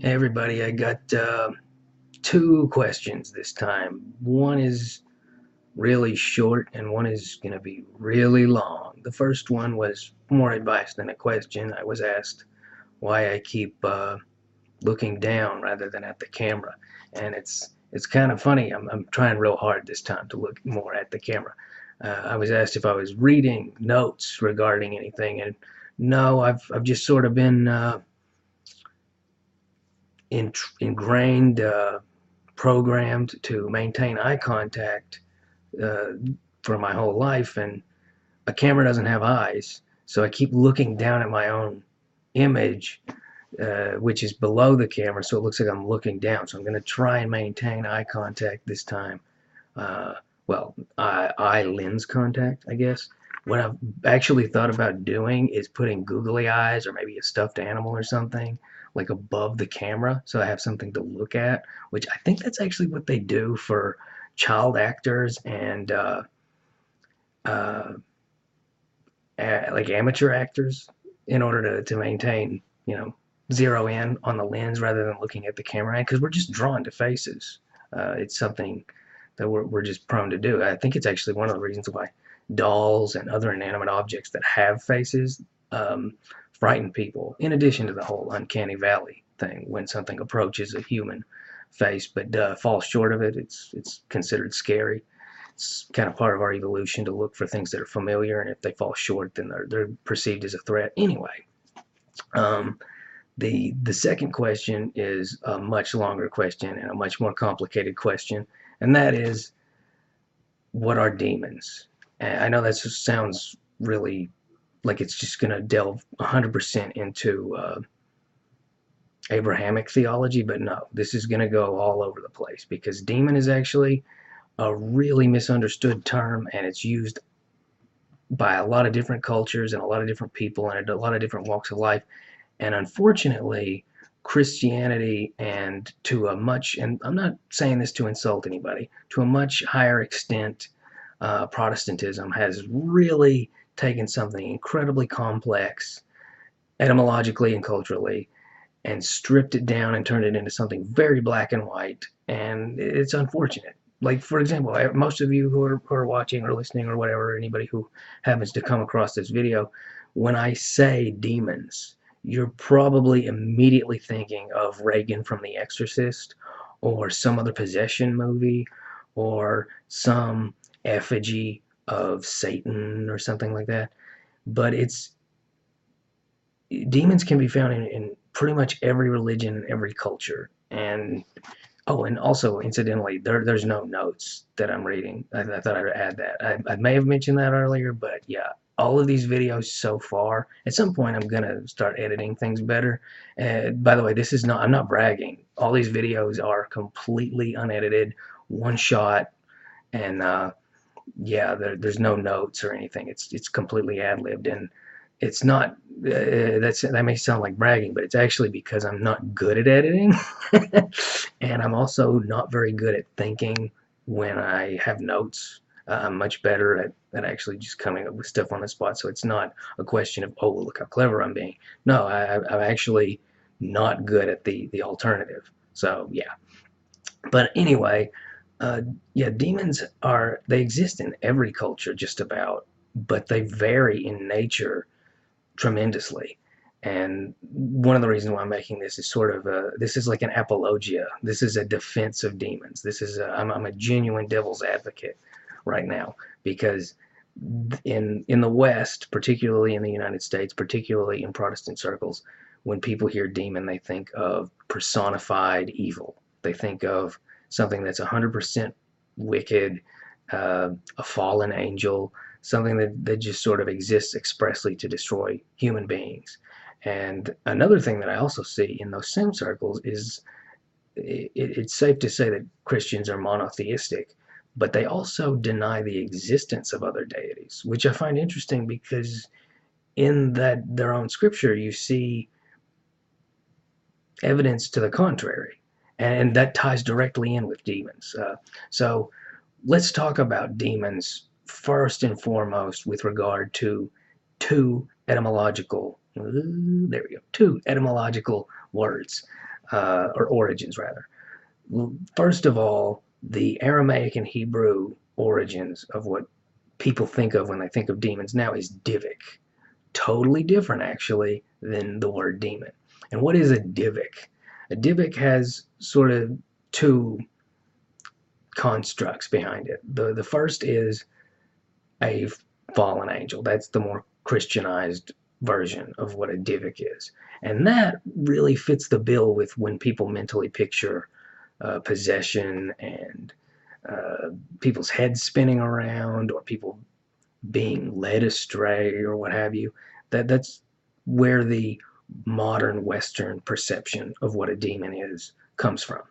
Hey everybody, I got two questions this time. One is really short and one is going to be really long. The first one was more advice than a question. I was asked why I keep looking down rather than at the camera. And it's kind of funny. I'm trying real hard this time to look more at the camera. I was asked if I was reading notes regarding anything, and no, I've just sort of been ingrained, programmed to maintain eye contact uh, for my whole life, and a camera doesn't have eyes, so I keep looking down at my own image, which is below the camera, so it looks like I'm looking down. So I'm going to try and maintain eye contact this time. Uh, well, eye lens contact, I guess. What I've actually thought about doing is putting googly eyes or maybe a stuffed animal or something like above the camera so I have something to look at, which I think that's actually what they do for child actors and uh, like amateur actors in order to maintain, zero in on the lens rather than looking at the camera because we're just drawn to faces. It's something that we're just prone to do. I think it's actually one of the reasons why dolls and other inanimate objects that have faces frighten people, in addition to the whole uncanny valley thing. When something approaches a human face but falls short of it, it's considered scary. It's kind of part of our evolution to look for things that are familiar, and if they fall short, then they're perceived as a threat. Anyway, um, the second question is a much longer question and a much more complicated question, and that is, what are demons? And I know that just sounds really like it's just going to delve 100% into Abrahamic theology, but no, this is going to go all over the place because demon is actually a really misunderstood term, and it's used by a lot of different cultures and a lot of different people and a lot of different walks of life. And unfortunately, Christianity, and to a much, and I'm not saying this to insult anybody, to a much higher extent, Protestantism has really taken something incredibly complex etymologically and culturally and stripped it down and turned it into something very black and white. And it's unfortunate. Like, for example, most of you who are watching or listening or whatever, anybody who happens to come across this video, when I say demons, you're probably immediately thinking of Reagan from The Exorcist or some other possession movie or some effigy of Satan or something like that. But it's demons can be found in pretty much every religion, every culture. And oh, and also incidentally, there's no notes that I'm reading. I thought I'd add that. I may have mentioned that earlier, but yeah, all of these videos so far. At some point, I'm gonna start editing things better. By the way, this is not. I'm not bragging. All these videos are completely unedited, one shot, and yeah, there's no notes or anything. It's completely ad libbed, and it's not. That may sound like bragging, but it's actually because I'm not good at editing, and I'm also not very good at thinking when I have notes. I'm much better at actually just coming up with stuff on the spot. So it's not a question of, oh, look how clever I'm being. No, I'm actually not good at the alternative. So yeah. But anyway, uh, yeah, demons they exist in every culture just about, but they vary in nature tremendously. And one of the reasons why I'm making this is sort of this is like an apologia. This is a defense of demons. I'm a genuine devil's advocate right now because in the West, particularly in the United States, particularly in Protestant circles, when people hear demon, they think of personified evil. They think of something that's 100% wicked, a fallen angel, something that just sort of exists expressly to destroy human beings. And another thing that I also see in those same circles is it's safe to say that Christians are monotheistic, but they also deny the existence of other deities, which I find interesting because in that their own scripture you see evidence to the contrary, and that ties directly in with demons. So let's talk about demons first and foremost with regard to two etymological there we go, two etymological words. or origins rather. First of all, the Aramaic and Hebrew origins of what people think of when they think of demons now is Divic. Totally different, actually, than the word demon. And what is a Divic? A Divic has sort of two constructs behind it. The first is a fallen angel. That's the more Christianized version of what a Divic is. And that really fits the bill with when people mentally picture possession and people's heads spinning around or people being led astray or what have you. That's where the modern Western perception of what a demon is comes from.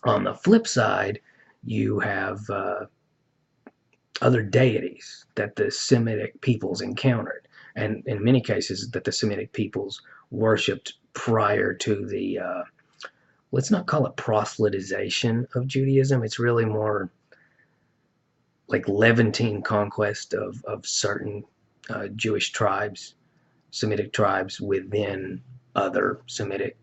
On the flip side, you have other deities that the Semitic peoples encountered, and in many cases that the Semitic peoples worshipped prior to the let's not call it proselytization of Judaism. It's really more like Levantine conquest of certain Jewish tribes, Semitic tribes within other Semitic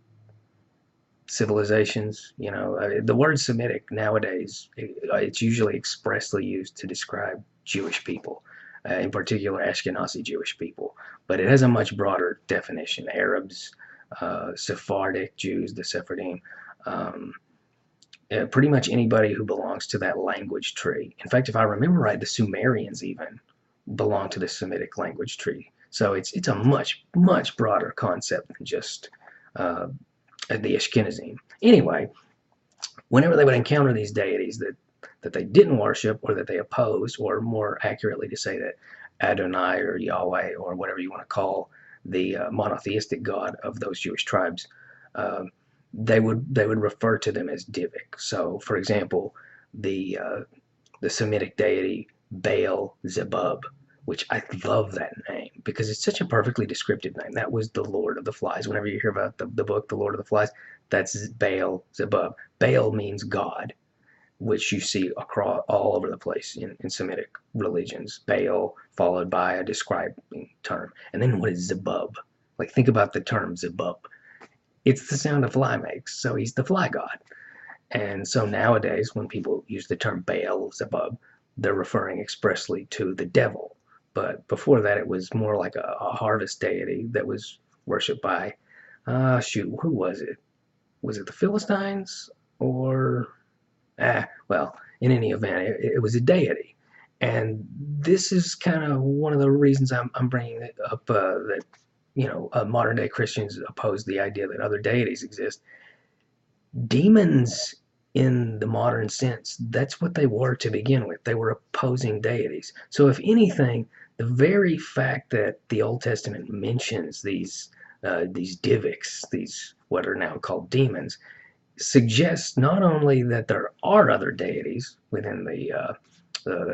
civilizations. You know, the word Semitic nowadays, it's usually expressly used to describe Jewish people, in particular Ashkenazi Jewish people, but it has a much broader definition. Arabs, Sephardic Jews, the Sephardim, pretty much anybody who belongs to that language tree. In fact, if I remember right, the Sumerians even belong to the Semitic language tree. So it's a much broader concept than just the Ashkenazim. Anyway, whenever they would encounter these deities that they didn't worship or that they opposed, or more accurately to say that Adonai or Yahweh or whatever you want to call the monotheistic God of those Jewish tribes, they would refer to them as Divic. So, for example, the Semitic deity Baal Zebub, which I love that name because it's such a perfectly descriptive name. That was the Lord of the Flies. Whenever you hear about the book, The Lord of the Flies, that's Baal Zebub. Baal means God, which you see across all over the place in Semitic religions. Baal followed by a describing term. And then what is Zebub? Like, think about the term Zebub. It's the sound a fly makes, so he's the fly god. And so nowadays, when people use the term Baal Zebub, they're referring expressly to the devil. But before that, it was more like a harvest deity that was worshipped by, who was it? Was it the Philistines? Or, well, in any event, it was a deity. And this is kind of one of the reasons I'm bringing it up, that, modern day Christians oppose the idea that other deities exist. Demons, in the modern sense, that's what they were to begin with. They were opposing deities. So if anything, the very fact that the Old Testament mentions these divics, these what are now called demons, suggests not only that there are other deities within the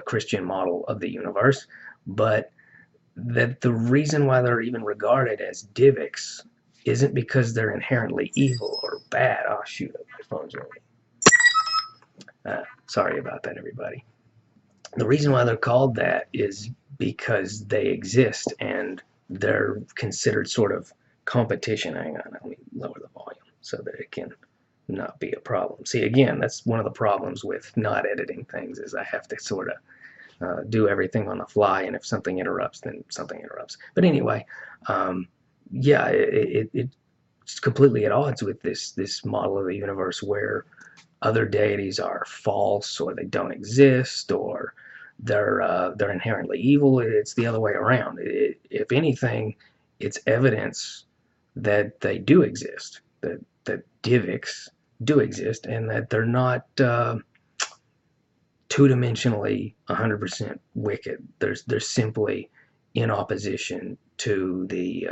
Christian model of the universe, but that the reason why they're even regarded as divics isn't because they're inherently evil or bad. Oh shoot, my phone's ringing. Sorry about that, everybody. The reason why they're called that is because they exist and they're considered sort of competition. Hang on, let me lower the volume so that it can not be a problem. See, again, that's one of the problems with not editing things, is I have to sort of do everything on the fly, and if something interrupts, then something interrupts. But anyway, yeah, it's completely at odds with this model of the universe where other deities are false, or they don't exist, or they're inherently evil. It's the other way around. If anything, it's evidence that they do exist, that divics do exist, and that they're not two-dimensionally 100% wicked. They're simply in opposition to the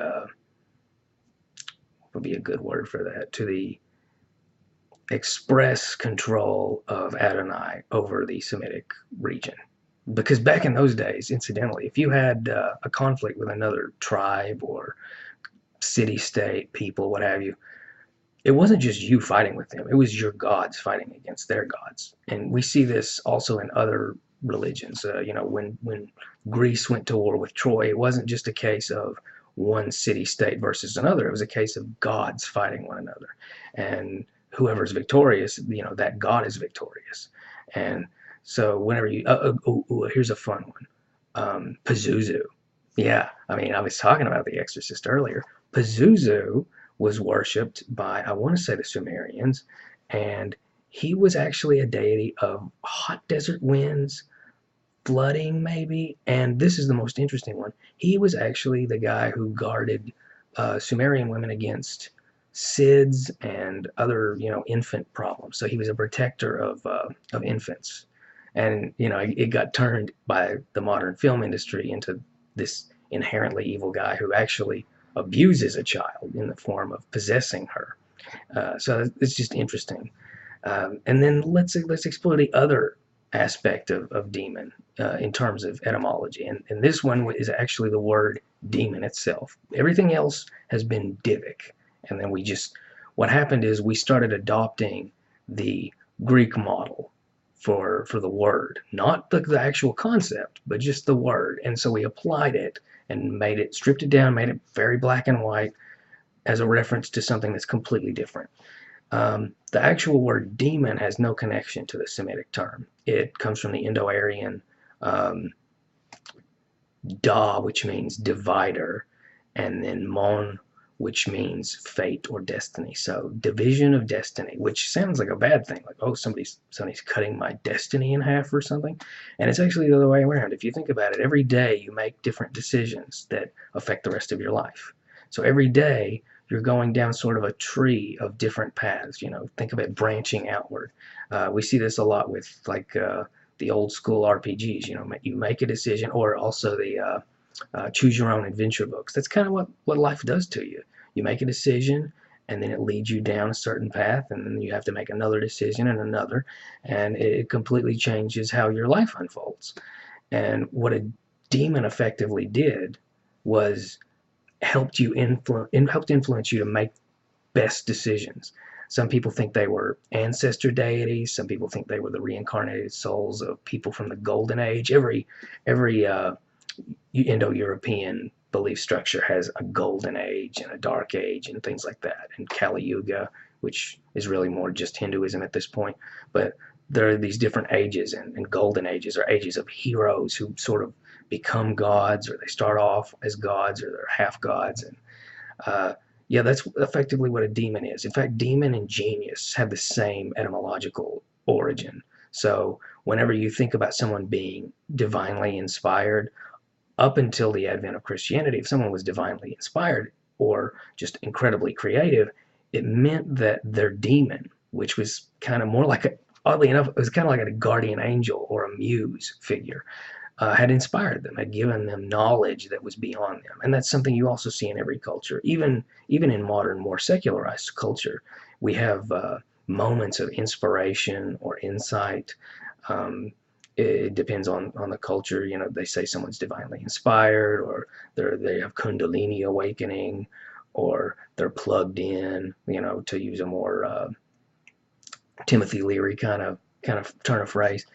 what would be a good word for that, to the express control of Adonai over the Semitic region. Because back in those days, incidentally, if you had a conflict with another tribe or city-state, people, what have you, it wasn't just you fighting with them. It was your gods fighting against their gods. And we see this also in other religions. When Greece went to war with Troy, it wasn't just a case of one city-state versus another. It was a case of gods fighting one another. And whoever's victorious, that god is victorious. And so whenever here's a fun one. Pazuzu. Yeah, I mean, I was talking about The Exorcist earlier. Pazuzu was worshipped by, I want to say, the Sumerians, and he was actually a deity of hot desert winds, flooding, maybe. And this is the most interesting one. He was actually the guy who guarded Sumerian women against SIDS and other, infant problems. So he was a protector of infants. And it got turned by the modern film industry into this inherently evil guy who actually abuses a child in the form of possessing her. So it's just interesting. And then let's explore the other aspect of demon in terms of etymology. And this one is actually the word demon itself. Everything else has been divic. And then what happened is we started adopting the Greek model for the word, not the actual concept, but just the word. And so we applied it and stripped it down, made it very black and white as a reference to something that's completely different. The actual word demon has no connection to the Semitic term. It comes from the Indo-Aryan da, which means divider, and then mon, which means fate or destiny. So division of destiny, which sounds like a bad thing, like, oh, somebody's cutting my destiny in half or something. And it's actually the other way around. If you think about it, every day you make different decisions that affect the rest of your life. So every day you're going down sort of a tree of different paths. Think of it branching outward. We see this a lot with the old school RPGs. You make a decision, or also the choose your own adventure books. That's kind of what life does to you. You make a decision, and then it leads you down a certain path, and then you have to make another decision and another, and it completely changes how your life unfolds. And what a demon effectively did was helped influence you to make best decisions. Some people think they were ancestor deities. Some people think they were the reincarnated souls of people from the Golden Age. Every Indo-European belief structure has a golden age and a dark age and things like that, and Kali Yuga, which is really more just Hinduism at this point. But there are these different ages, and golden ages are ages of heroes who sort of become gods, or they start off as gods, or they're half gods. And yeah, that's effectively what a demon is. In fact, demon and genius have the same etymological origin. So whenever you think about someone being divinely inspired, up until the advent of Christianity, if someone was divinely inspired or just incredibly creative, it meant that their demon, which was kind of more like oddly enough, it was kind of like a guardian angel or a muse figure, had inspired them, had given them knowledge that was beyond them. And that's something you also see in every culture. Even in modern, more secularized culture, we have moments of inspiration or insight. It depends on the culture. They say someone's divinely inspired, or they have Kundalini awakening, or they're plugged in, to use a more Timothy Leary kind of turn of phrase.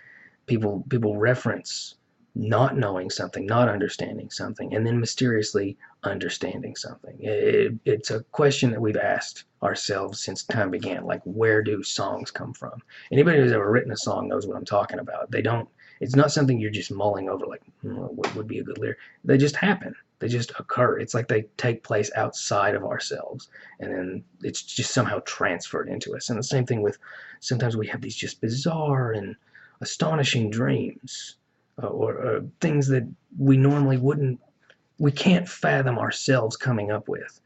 People reference not knowing something, not understanding something, and then mysteriously understanding something. It's a question that we've asked ourselves since time began. Like, where do songs come from? Anybody who's ever written a song knows what I'm talking about. It's not something you're just mulling over, like, what would be a good lyric. They just happen. They just occur. It's like they take place outside of ourselves, and then it's just somehow transferred into us. And the same thing with, sometimes we have these just bizarre and astonishing dreams, or things that we normally we can't fathom ourselves coming up with.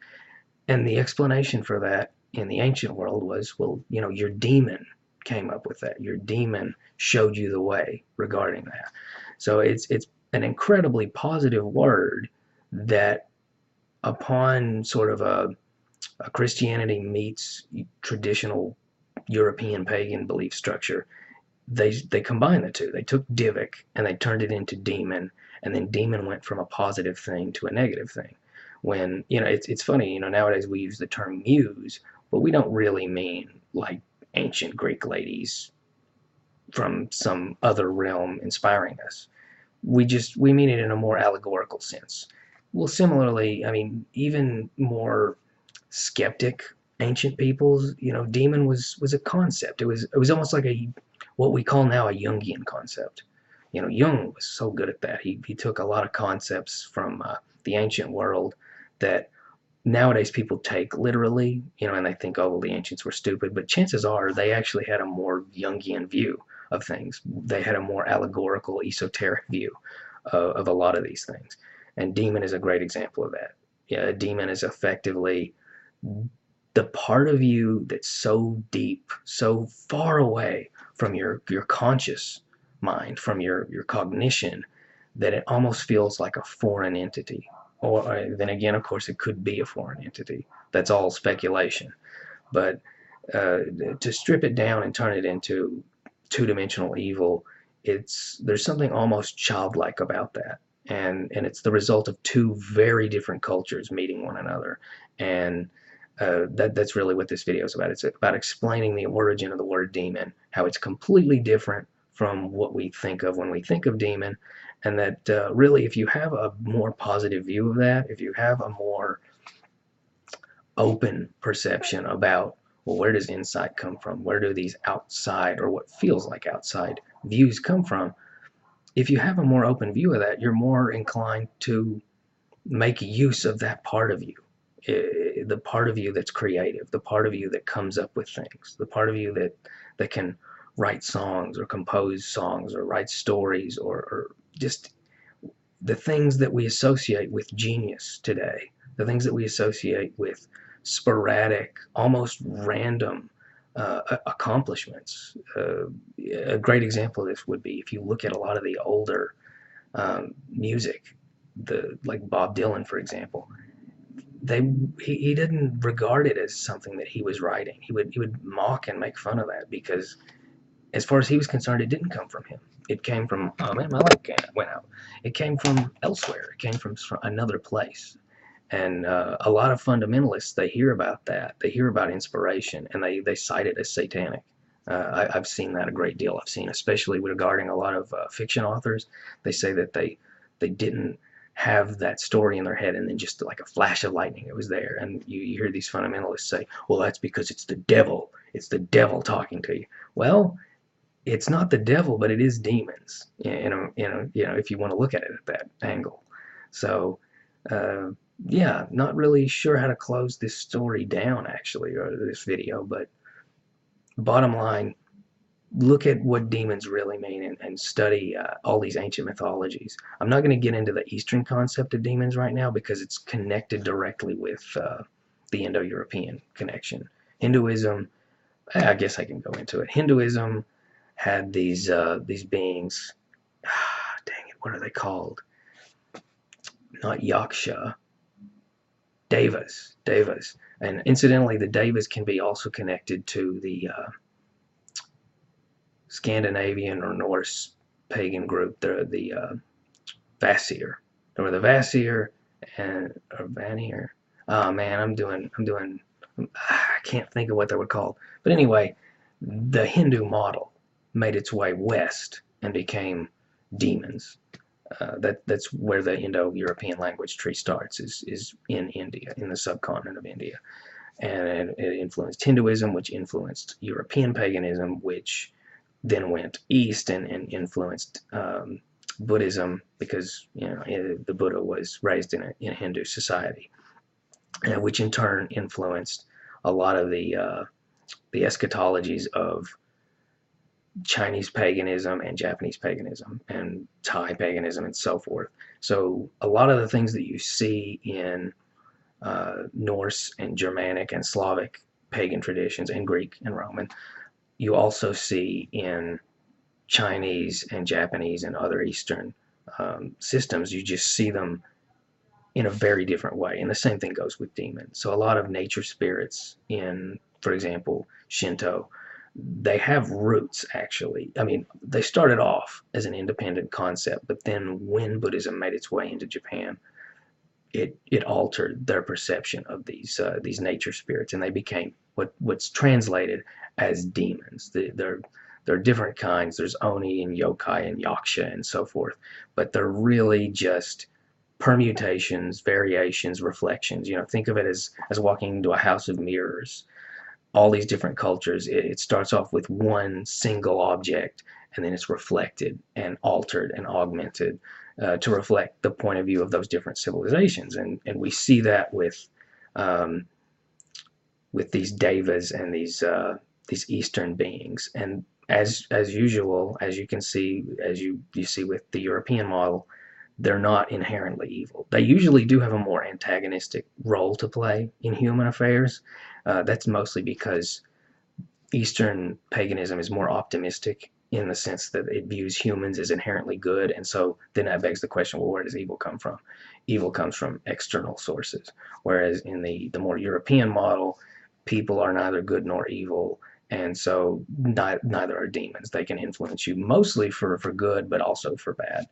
And the explanation for that in the ancient world was, well, your demon came up with that. Your demon showed you the way regarding that. So it's an incredibly positive word that, upon sort of a Christianity meets traditional European pagan belief structure, they combined the two. They took Divic and they turned it into demon, and then demon went from a positive thing to a negative thing. When it's funny, nowadays we use the term muse, but we don't really mean like ancient Greek ladies from some other realm inspiring us. We mean it in a more allegorical sense. Well, similarly, I mean, even more skeptic ancient peoples, demon was a concept. It was almost like a what we call now a Jungian concept. Jung was so good at that. He took a lot of concepts from the ancient world that nowadays people take literally, and they think, oh, well, the ancients were stupid. But chances are they actually had a more Jungian view of things. They had a more allegorical, esoteric view of a lot of these things. And demon is a great example of that. Yeah, a demon is effectively the part of you that's so deep, so far away from your conscious mind, from your cognition, that it almost feels like a foreign entity. Or then again, of course, it could be a foreign entity. That's all speculation. But uh, to strip it down and turn it into two-dimensional evil, there's something almost childlike about that, and it's the result of two very different cultures meeting one another, and that's really what this video is about. It's about explaining the origin of the word demon, how it's completely different from what we think of when we think of demon, and that really, if you have a more positive view of that, if you have a more open perception about, well, where does insight come from? Where do these outside, or what feels like outside views come from? If you have a more open view of that, you're more inclined to make use of that part of you, the part of you that's creative, the part of you that comes up with things, the part of you that can write songs or compose songs or write stories, or just the things that we associate with genius today, the things that we associate with sporadic, almost random accomplishments. A great example of this would be if you look at a lot of the older music, like Bob Dylan, for example. He didn't regard it as something that he was writing. He would mock and make fun of that because, as far as he was concerned, it didn't come from him. It came from, oh man, my light went out. It came from elsewhere. It came from another place. And a lot of fundamentalists, they hear about that. They hear about inspiration, and they cite it as satanic. I've seen that a great deal. I've seen, especially regarding a lot of fiction authors, they say that they didn't have that story in their head, and then just like a flash of lightning, it was there. And you hear these fundamentalists say, well, that's because it's the devil. It's the devil talking to you. Well, it's not the devil, but it is demons. If you want to look at it at that angle. So, uh, yeah, not really sure how to close this story down, actually, or this video. But bottom line, look at what demons really mean, and study all these ancient mythologies. I'm not going to get into the Eastern concept of demons right now because it's connected directly with the Indo-European connection. Hinduism, I guess I can go into it. Hinduism had these beings. Dang it, what are they called? Not yaksha, devas. And incidentally, the devas can be also connected to the Scandinavian or Norse pagan group. They're the Vasir. There were the Vasir and or Vanir. Oh man, I can't think of what they were called. But anyway, the Hindu model made its way west and became demons. That's where the Indo-European language tree starts, is in India, in the subcontinent of India. And it influenced Hinduism, which influenced European paganism, which then went east and influenced Buddhism, because the Buddha was raised in a Hindu society, which in turn influenced a lot of the eschatologies of Chinese paganism and Japanese paganism and Thai paganism and so forth. So a lot of the things that you see in Norse and Germanic and Slavic pagan traditions, and Greek and Roman, you also see in Chinese and Japanese and other Eastern systems. You just see them in a very different way. And the same thing goes with demons. So a lot of nature spirits in, for example, Shinto, they have roots, actually. I mean, they started off as an independent concept, but then when Buddhism made its way into Japan, it altered their perception of these nature spirits, and they became what's translated as demons. There are different kinds. There's oni and yokai and yaksha and so forth, but they're really just permutations, variations, reflections. Think of it as walking into a house of mirrors. All these different cultures, it starts off with one single object, and then it's reflected and altered and augmented to reflect the point of view of those different civilizations. And we see that um, with these devas and these Eastern beings. And as usual, as you can see, as you see with the European model, they're not inherently evil. They usually do have a more antagonistic role to play in human affairs. That's mostly because Eastern paganism is more optimistic in the sense that it views humans as inherently good. And so then that begs the question, well, where does evil come from? Evil comes from external sources. Whereas in the more European model, people are neither good nor evil. And so neither are demons. They can influence you mostly for good, but also for bad.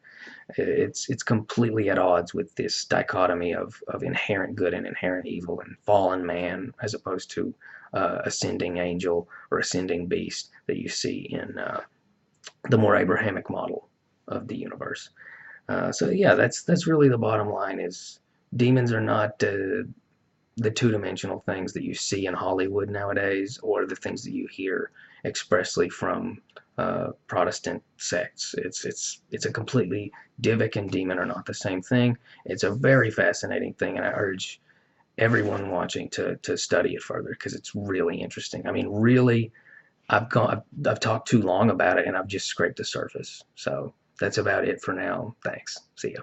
It's completely at odds with this dichotomy of inherent good and inherent evil and fallen man as opposed to ascending angel or ascending beast that you see in the more Abrahamic model of the universe. So yeah, that's really the bottom line. Is demons are not the two-dimensional things that you see in Hollywood nowadays, or the things that you hear expressly from Protestant sects. It's a completely Divic and demon are not the same thing. It's a very fascinating thing, and I urge everyone watching to study it further because it's really interesting. I mean, really, I've talked too long about it, and I've just scraped the surface. So that's about it for now. Thanks. See ya.